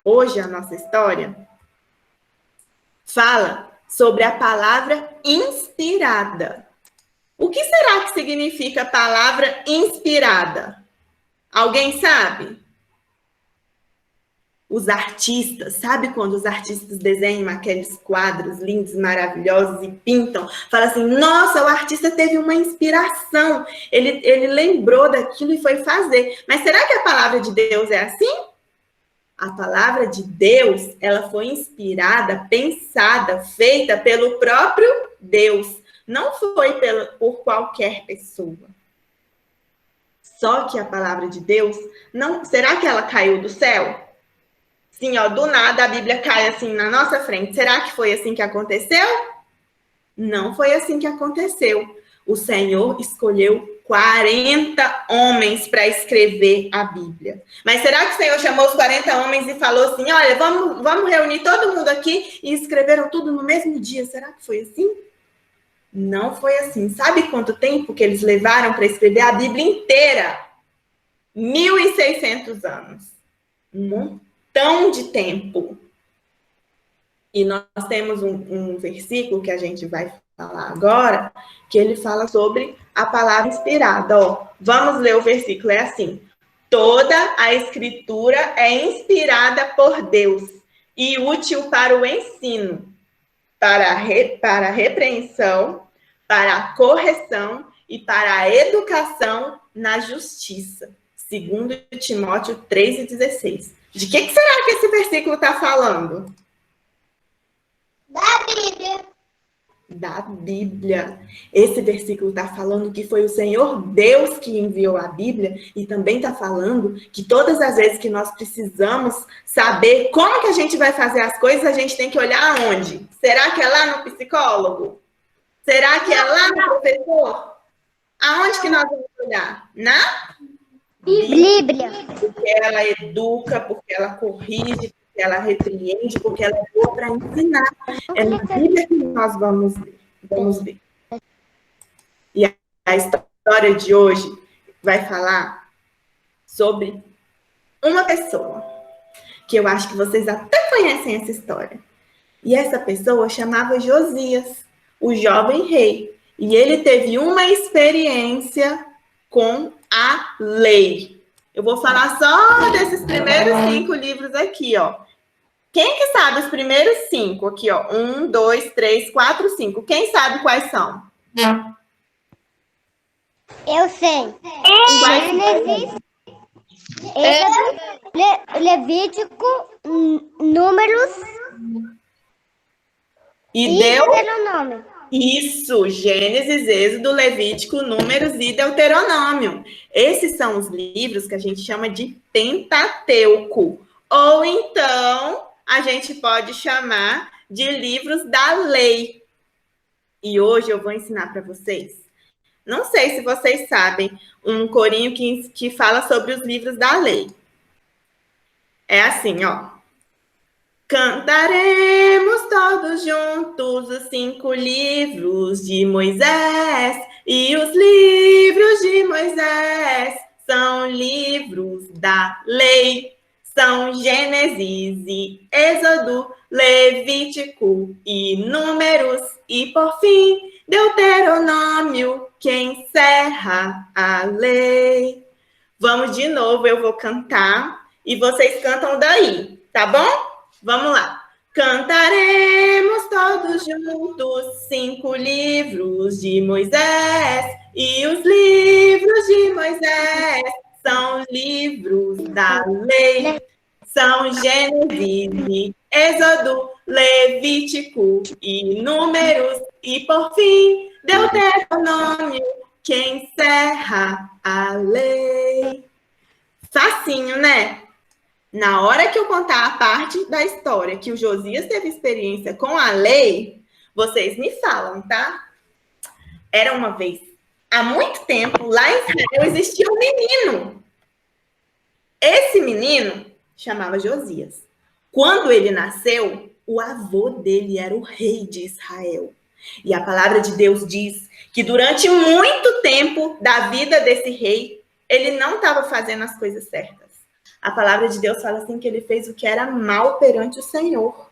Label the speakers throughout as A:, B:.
A: Hoje a nossa história fala sobre a palavra inspirada. O que será que significa a palavra inspirada? Alguém sabe? Os artistas, sabe quando os artistas desenham aqueles quadros lindos, maravilhosos e pintam? Fala assim, nossa, o artista teve uma inspiração, ele lembrou daquilo e foi fazer. Mas será que a palavra de Deus é assim? A palavra de Deus, ela foi inspirada, pensada, feita pelo próprio Deus. Não foi por qualquer pessoa. Só que a palavra de Deus, não, será que ela caiu do céu? Sim, ó, do nada a Bíblia cai assim na nossa frente. Será que foi assim que aconteceu? Não foi assim que aconteceu. O Senhor escolheu 40 homens para escrever a Bíblia. Mas será que o Senhor chamou os 40 homens e falou assim, olha, vamos reunir todo mundo aqui e escreveram tudo no mesmo dia? Será que foi assim? Não foi assim. Sabe quanto tempo que eles levaram para escrever a Bíblia inteira? 1.600 anos. Um montão de tempo. E nós temos um versículo que a gente vai falar agora, que ele fala sobre a palavra inspirada. Ó, vamos ler o versículo, é assim. Toda a escritura é inspirada por Deus e útil para o ensino, para a repreensão, para a correção e para a educação na justiça. Segundo Timóteo 3,16. De que será que esse versículo está falando?
B: Da Bíblia.
A: Da Bíblia. Esse versículo está falando que foi o Senhor Deus que enviou a Bíblia e também está falando que todas as vezes que nós precisamos saber como que a gente vai fazer as coisas, a gente tem que olhar aonde? Será que é lá no psicólogo? Será que é lá no professor? Aonde que nós vamos olhar? Na
B: Bíblia.
A: Porque ela educa, porque ela corrige, porque ela repreende, porque ela é boa para ensinar. É na Bíblia que nós vamos ver. E a história de hoje vai falar sobre uma pessoa, que eu acho que vocês até conhecem essa história. E essa pessoa chamava Josias, o jovem rei. E ele teve uma experiência com a lei. Eu vou falar só desses primeiros 5 livros aqui, ó. Quem que sabe os primeiros 5 aqui, ó? 1, 2, 3, 4, 5. Quem sabe quais são?
B: Eu sei. Gênesis, Levítico, Números
A: e
B: Deuteronômio.
A: Isso, Gênesis, Êxodo, Levítico, Números e Deuteronômio. Esses são os livros que a gente chama de Pentateuco. Ou então, a gente pode chamar de livros da lei. E hoje eu vou ensinar para vocês. Não sei se vocês sabem um corinho que fala sobre os livros da lei. É assim, ó. Cantaremos todos juntos os 5 livros de Moisés. E os livros de Moisés são livros da lei. São Gênesis e Êxodo, Levítico e Números. E, por fim, Deuteronômio, que encerra a lei. Vamos de novo, eu vou cantar e vocês cantam daí, tá bom? Vamos lá. Cantaremos todos juntos 5 livros de Moisés. E os livros de Moisés são livros da lei. São Gênesis e Êxodo, Levítico e Números. E, por fim, Deuteronômio, que encerra a lei. Facinho, né? Na hora que eu contar a parte da história que o Josias teve experiência com a lei, vocês me falam, tá? Era uma vez, há muito tempo, lá em Israel existia um menino. Esse menino chamava Josias. Quando ele nasceu, o avô dele era o rei de Israel. E a palavra de Deus diz que durante muito tempo da vida desse rei, ele não estava fazendo as coisas certas. A palavra de Deus fala assim que ele fez o que era mal perante o Senhor.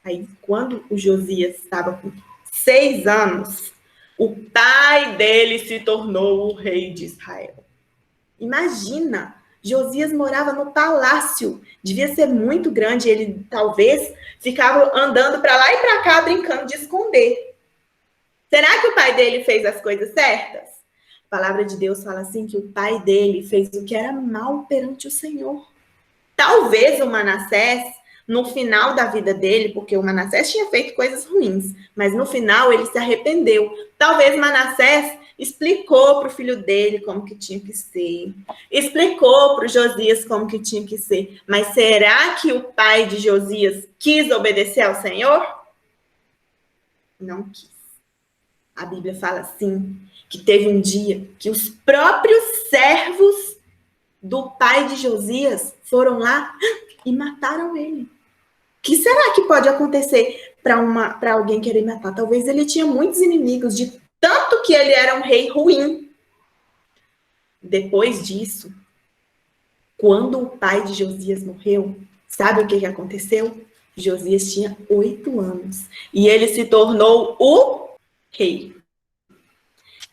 A: Aí, quando o Josias estava com 6 anos, o pai dele se tornou o rei de Israel. Imagina, Josias morava no palácio, devia ser muito grande, ele talvez ficava andando para lá e para cá brincando de esconder. Será que o pai dele fez as coisas certas? A palavra de Deus fala assim que o pai dele fez o que era mal perante o Senhor. Talvez o Manassés, no final da vida dele, porque o Manassés tinha feito coisas ruins, mas no final ele se arrependeu. Talvez Manassés explicou para o filho dele como que tinha que ser, explicou para o Josias como que tinha que ser. Mas será que o pai de Josias quis obedecer ao Senhor? Não quis. A Bíblia fala assim, que teve um dia que os próprios servos do pai de Josias foram lá e mataram ele. O que será que pode acontecer para alguém querer matar? Talvez ele tinha muitos inimigos, de tanto que ele era um rei ruim. Depois disso, quando o pai de Josias morreu, sabe o que aconteceu? Josias tinha 8 anos e ele se tornou o rei.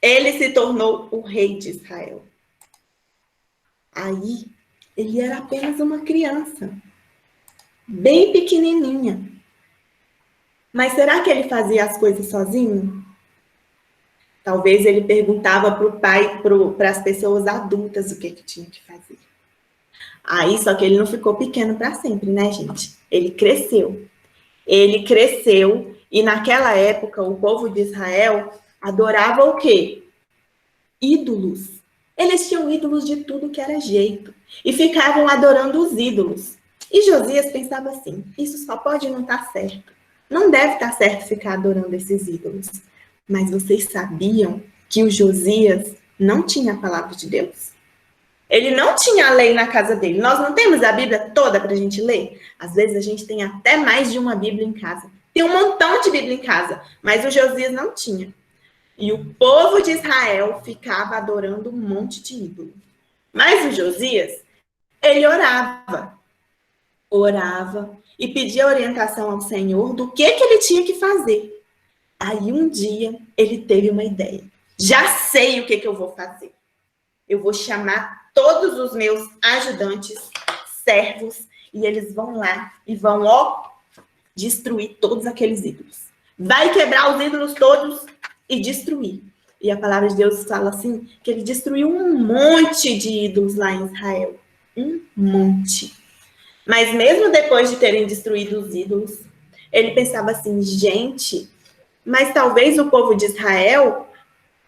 A: Ele se tornou o rei de Israel. Aí, ele era apenas uma criança, bem pequenininha. Mas será que ele fazia as coisas sozinho? Talvez ele perguntava para o pai, para as pessoas adultas o que tinha que fazer. Aí, só que ele não ficou pequeno para sempre, né, gente? Ele cresceu. Ele cresceu e naquela época o povo de Israel adorava o quê? Ídolos. Eles tinham ídolos de tudo que era jeito e ficavam adorando os ídolos. E Josias pensava assim, isso só pode não estar certo. Não deve estar certo ficar adorando esses ídolos. Mas vocês sabiam que o Josias não tinha a palavra de Deus? Ele não tinha a lei na casa dele. Nós não temos a Bíblia toda para a gente ler? Às vezes a gente tem até mais de uma Bíblia em casa. Tem um montão de Bíblia em casa, mas o Josias não tinha. E o povo de Israel ficava adorando um monte de ídolo. Mas o Josias, ele orava e pedia orientação ao Senhor do que ele tinha que fazer. Aí um dia ele teve uma ideia. Já sei o que eu vou fazer. Eu vou chamar todos os meus ajudantes, servos, e eles vão lá e vão, destruir todos aqueles ídolos. Vai quebrar os ídolos todos e destruir. E a palavra de Deus fala assim, que ele destruiu um monte de ídolos lá em Israel. Um monte. Mas mesmo depois de terem destruído os ídolos, ele pensava assim, gente, mas talvez o povo de Israel,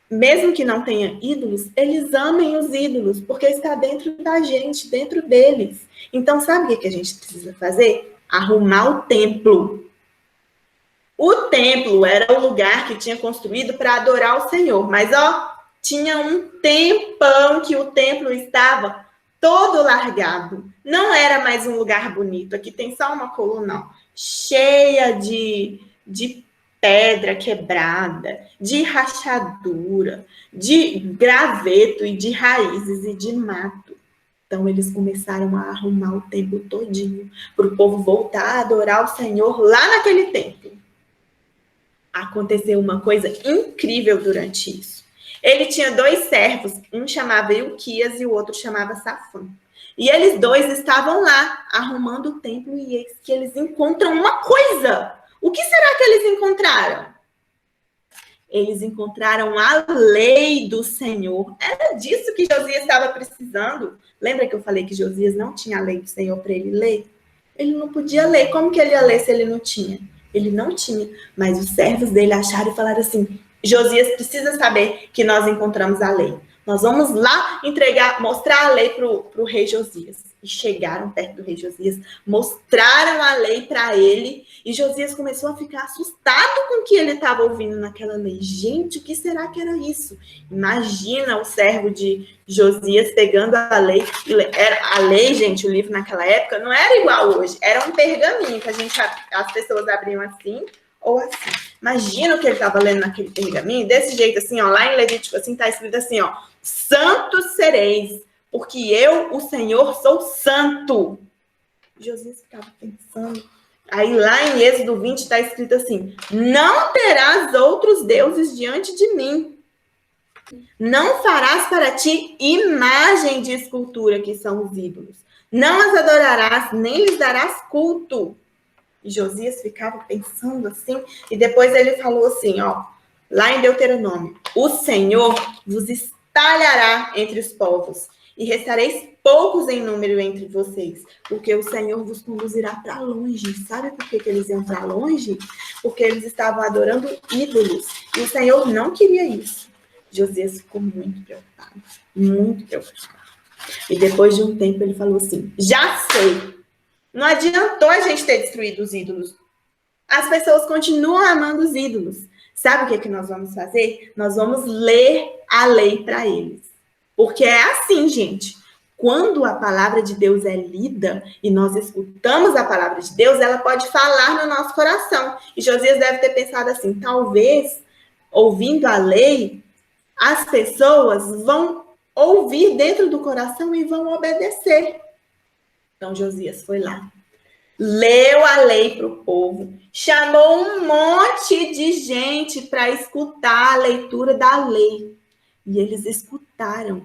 A: mesmo que não tenha ídolos, eles amem os ídolos, porque está dentro da gente, dentro deles. Então, sabe o que a gente precisa fazer? Arrumar o templo. O templo era o lugar que tinha construído para adorar o Senhor. Mas, tinha um tempão que o templo estava todo largado. Não era mais um lugar bonito. Aqui tem só uma coluna, cheia de pedra quebrada, de rachadura, de graveto e de raízes e de mato. Então, eles começaram a arrumar o templo todinho para o povo voltar a adorar o Senhor lá naquele templo. Aconteceu uma coisa incrível durante isso. Ele tinha 2 servos, um chamava Ilquias e o outro chamava Safã. E eles 2 estavam lá arrumando o templo e eis que eles encontram uma coisa. O que será que eles encontraram? Eles encontraram a lei do Senhor. Era disso que Josias estava precisando. Lembra que eu falei que Josias não tinha a lei do Senhor para ele ler? Ele não podia ler. Como que ele ia ler se ele não tinha? Ele não tinha. Mas os servos dele acharam e falaram assim, Josias precisa saber que nós encontramos a lei. Nós vamos lá mostrar a lei para o rei Josias. E chegaram perto do rei Josias, mostraram a lei para ele, e Josias começou a ficar assustado com o que ele estava ouvindo naquela lei. Gente, o que será que era isso? Imagina o servo de Josias pegando a lei. A lei, gente, o livro naquela época não era igual hoje, era um pergaminho que as pessoas abriam assim ou assim. Imagina o que ele estava lendo naquele pergaminho, desse jeito assim, lá em Levítico, assim, está escrito assim, santos sereis, porque eu, o Senhor, sou santo. Josias ficava pensando. Aí lá em Êxodo 20 está escrito assim: não terás outros deuses diante de mim. Não farás para ti imagem de escultura, que são os ídolos. Não as adorarás, nem lhes darás culto. E Josias ficava pensando assim, e depois ele falou assim, ó, lá em Deuteronômio: o Senhor vos espalhará entre os povos, e restareis poucos em número entre vocês, porque o Senhor vos conduzirá para longe. Sabe por que eles iam para longe? Porque eles estavam adorando ídolos, e o Senhor não queria isso. Josias ficou muito preocupado, muito preocupado. E depois de um tempo ele falou assim: já sei, não adiantou a gente ter destruído os ídolos. As pessoas continuam amando os ídolos. Sabe o que nós vamos fazer? Nós vamos ler a lei para eles. Porque é assim, gente. Quando a palavra de Deus é lida e nós escutamos a palavra de Deus, ela pode falar no nosso coração. E Josias deve ter pensado assim: talvez, ouvindo a lei, as pessoas vão ouvir dentro do coração e vão obedecer. Então Josias foi lá, leu a lei para o povo, chamou um monte de gente para escutar a leitura da lei. E eles escutaram.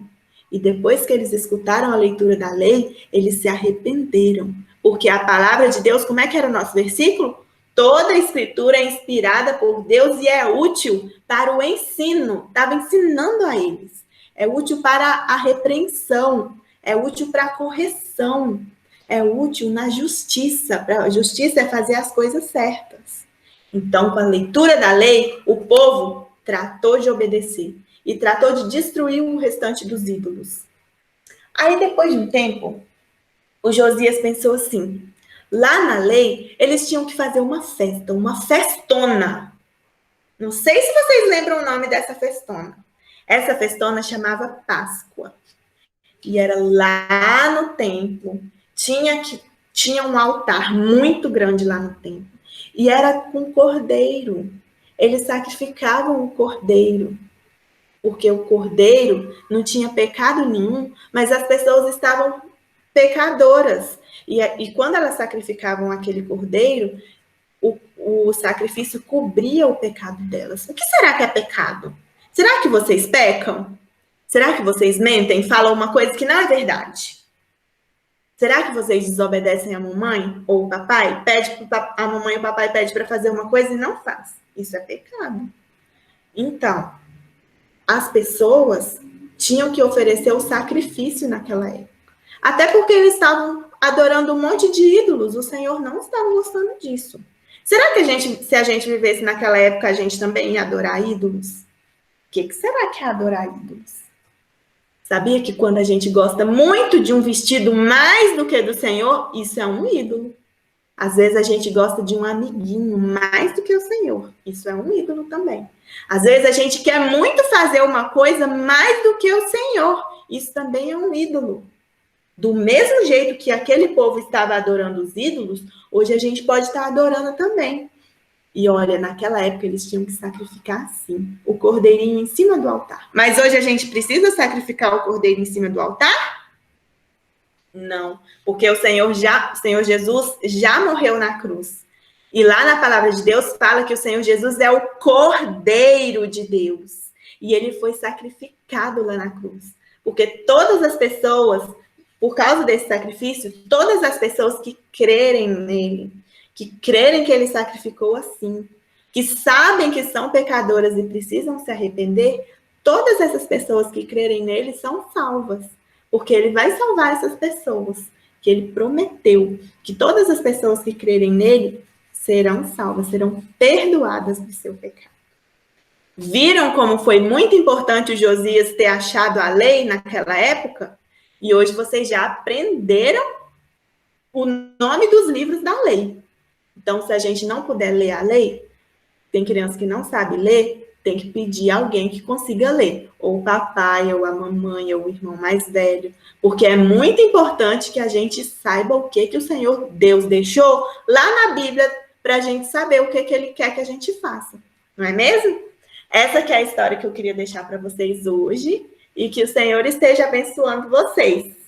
A: E depois que eles escutaram a leitura da lei, eles se arrependeram. Porque a palavra de Deus, como é que era o nosso versículo? Toda a escritura é inspirada por Deus e é útil para o ensino. Estava ensinando a eles. É útil para a repreensão. É útil para a correção. É útil na justiça. A justiça é fazer as coisas certas. Então, com a leitura da lei, o povo tratou de obedecer e tratou de destruir o restante dos ídolos. Aí, depois de um tempo, o Josias pensou assim: lá na lei, eles tinham que fazer uma festa, uma festona. Não sei se vocês lembram o nome dessa festona. Essa festona chamava Páscoa. E era lá no templo. Tinha um altar muito grande lá no templo. E era com cordeiro. Eles sacrificavam o cordeiro. Porque o cordeiro não tinha pecado nenhum, mas as pessoas estavam pecadoras. E quando elas sacrificavam aquele cordeiro, o sacrifício cobria o pecado delas. O que será que é pecado? Será que vocês pecam? Será que vocês mentem? Falam uma coisa que não é verdade? Será que vocês desobedecem a mamãe ou o papai? A mamãe ou o papai pede para fazer uma coisa e não faz. Isso é pecado. Então, as pessoas tinham que oferecer o sacrifício naquela época. Até porque eles estavam adorando um monte de ídolos. O Senhor não estava gostando disso. Será que se a gente vivesse naquela época, a gente também ia adorar ídolos? O que será que é adorar ídolos? Sabia que quando a gente gosta muito de um vestido mais do que do Senhor, isso é um ídolo. Às vezes a gente gosta de um amiguinho mais do que o Senhor. Isso é um ídolo também. Às vezes a gente quer muito fazer uma coisa mais do que o Senhor. Isso também é um ídolo. Do mesmo jeito que aquele povo estava adorando os ídolos, hoje a gente pode estar adorando também. E olha, naquela época eles tinham que sacrificar assim, o cordeirinho em cima do altar. Mas hoje a gente precisa sacrificar o cordeiro em cima do altar? Não, porque o Senhor Jesus já morreu na cruz. E lá na palavra de Deus fala que o Senhor Jesus é o Cordeiro de Deus. E ele foi sacrificado lá na cruz. Porque todas as pessoas, por causa desse sacrifício, todas as pessoas que crerem nele, que crerem que ele sacrificou assim, que sabem que são pecadoras e precisam se arrepender, todas essas pessoas que crerem nele são salvas. Porque ele vai salvar essas pessoas, que ele prometeu que todas as pessoas que crerem nele serão salvas, serão perdoadas do seu pecado. Viram como foi muito importante o Josias ter achado a lei naquela época? E hoje vocês já aprenderam o nome dos livros da lei. Então, se a gente não puder ler a lei, tem criança que não sabe ler, tem que pedir alguém que consiga ler. Ou o papai, ou a mamãe, ou o irmão mais velho. Porque é muito importante que a gente saiba o que o Senhor Deus deixou lá na Bíblia para a gente saber o que ele quer que a gente faça. Não é mesmo? Essa que é a história que eu queria deixar para vocês hoje. e que o Senhor esteja abençoando vocês.